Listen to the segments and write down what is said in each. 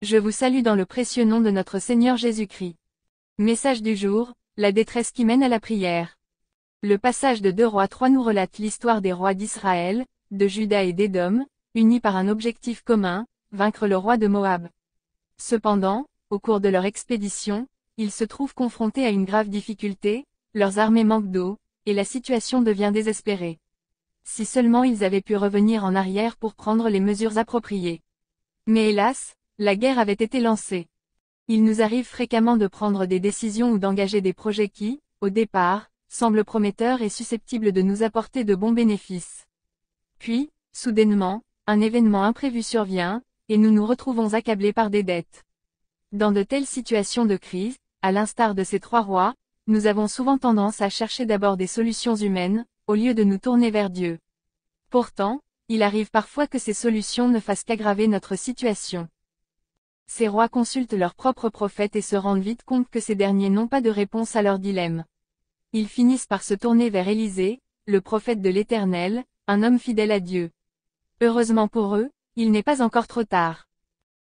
Je vous salue dans le précieux nom de notre Seigneur Jésus-Christ. Message du jour, la détresse qui mène à la prière. Le passage de 2 Rois 3 nous relate l'histoire des rois d'Israël, de Juda et d'Édom, unis par un objectif commun, vaincre le roi de Moab. Cependant, au cours de leur expédition, ils se trouvent confrontés à une grave difficulté, leurs armées manquent d'eau, et la situation devient désespérée. Si seulement ils avaient pu revenir en arrière pour prendre les mesures appropriées. Mais hélas, la guerre avait été lancée. Il nous arrive fréquemment de prendre des décisions ou d'engager des projets qui, au départ, semblent prometteurs et susceptibles de nous apporter de bons bénéfices. Puis, soudainement, un événement imprévu survient, et nous nous retrouvons accablés par des dettes. Dans de telles situations de crise, à l'instar de ces 3 rois, nous avons souvent tendance à chercher d'abord des solutions humaines, au lieu de nous tourner vers Dieu. Pourtant, il arrive parfois que ces solutions ne fassent qu'aggraver notre situation. Ces rois consultent leurs propres prophètes et se rendent vite compte que ces derniers n'ont pas de réponse à leur dilemme. Ils finissent par se tourner vers Élisée, le prophète de l'Éternel, un homme fidèle à Dieu. Heureusement pour eux, il n'est pas encore trop tard.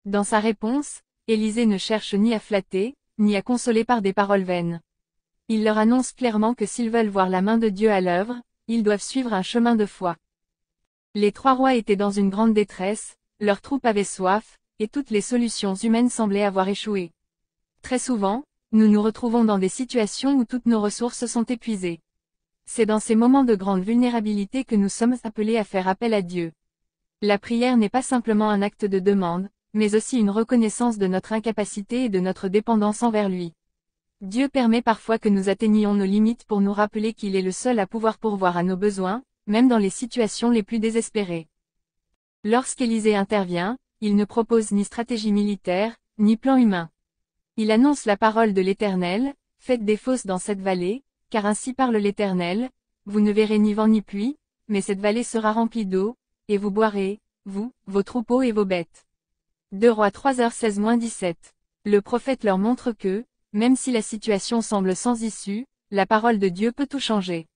Dans sa réponse, Élisée ne cherche ni à flatter, ni à consoler par des paroles vaines. Il leur annonce clairement que s'ils veulent voir la main de Dieu à l'œuvre, ils doivent suivre un chemin de foi. Les 3 rois étaient dans une grande détresse, leurs troupes avaient soif, et toutes les solutions humaines semblaient avoir échoué. Très souvent, nous nous retrouvons dans des situations où toutes nos ressources sont épuisées. C'est dans ces moments de grande vulnérabilité que nous sommes appelés à faire appel à Dieu. La prière n'est pas simplement un acte de demande, mais aussi une reconnaissance de notre incapacité et de notre dépendance envers lui. Dieu permet parfois que nous atteignions nos limites pour nous rappeler qu'il est le seul à pouvoir pourvoir à nos besoins, même dans les situations les plus désespérées. Lorsqu'Élisée intervient, il ne propose ni stratégie militaire, ni plan humain. Il annonce la parole de l'Éternel, « Faites des fosses dans cette vallée, car ainsi parle l'Éternel, vous ne verrez ni vent ni pluie, mais cette vallée sera remplie d'eau, et vous boirez, vous, vos troupeaux et vos bêtes. » 2 Rois 3h16-17. Le prophète leur montre que, même si la situation semble sans issue, la parole de Dieu peut tout changer.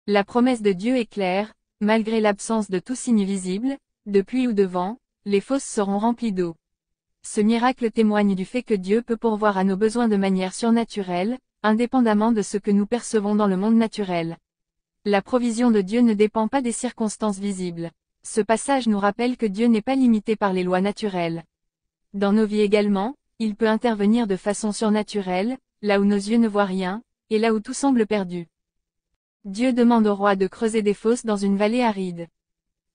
La promesse de Dieu est claire, malgré l'absence de tout signe visible, de pluie ou de vent, les fosses seront remplies d'eau. Ce miracle témoigne du fait que Dieu peut pourvoir à nos besoins de manière surnaturelle, indépendamment de ce que nous percevons dans le monde naturel. La provision de Dieu ne dépend pas des circonstances visibles. Ce passage nous rappelle que Dieu n'est pas limité par les lois naturelles. Dans nos vies également, il peut intervenir de façon surnaturelle, là où nos yeux ne voient rien, et là où tout semble perdu. Dieu demande au roi de creuser des fosses dans une vallée aride.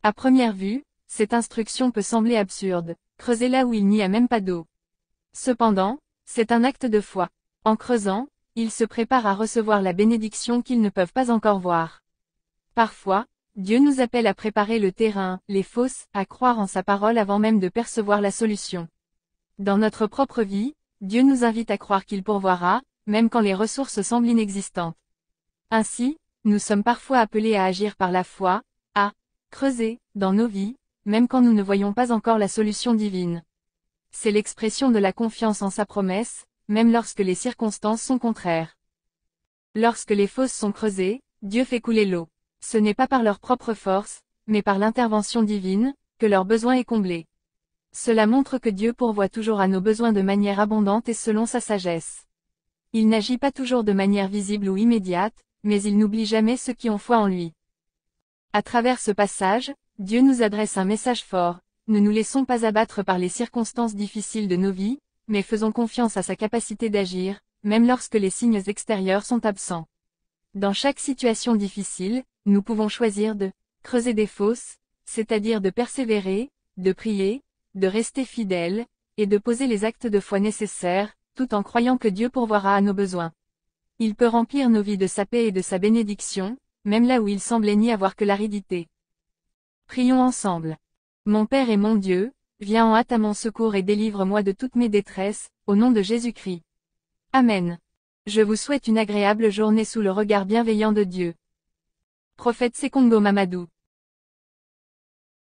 À première vue, cette instruction peut sembler absurde, creuser là où il n'y a même pas d'eau. Cependant, c'est un acte de foi. En creusant, ils se préparent à recevoir la bénédiction qu'ils ne peuvent pas encore voir. Parfois, Dieu nous appelle à préparer le terrain, les fosses, à croire en sa parole avant même de percevoir la solution. Dans notre propre vie, Dieu nous invite à croire qu'il pourvoira, même quand les ressources semblent inexistantes. Ainsi, nous sommes parfois appelés à agir par la foi, à creuser, dans nos vies, même quand nous ne voyons pas encore la solution divine. C'est l'expression de la confiance en sa promesse, même lorsque les circonstances sont contraires. Lorsque les fosses sont creusées, Dieu fait couler l'eau. Ce n'est pas par leur propre force, mais par l'intervention divine, que leur besoin est comblé. Cela montre que Dieu pourvoit toujours à nos besoins de manière abondante et selon sa sagesse. Il n'agit pas toujours de manière visible ou immédiate, mais il n'oublie jamais ceux qui ont foi en lui. À travers ce passage, Dieu nous adresse un message fort, ne nous laissons pas abattre par les circonstances difficiles de nos vies, mais faisons confiance à sa capacité d'agir, même lorsque les signes extérieurs sont absents. Dans chaque situation difficile, nous pouvons choisir de creuser des fosses, c'est-à-dire de persévérer, de prier, de rester fidèles, et de poser les actes de foi nécessaires, tout en croyant que Dieu pourvoira à nos besoins. Il peut remplir nos vies de sa paix et de sa bénédiction, même là où il semblait n'y avoir que l'aridité. Prions ensemble. Mon Père et mon Dieu, viens en hâte à mon secours et délivre-moi de toutes mes détresses, au nom de Jésus-Christ. Amen. Je vous souhaite une agréable journée sous le regard bienveillant de Dieu. Prophète Sekongo Mamadou.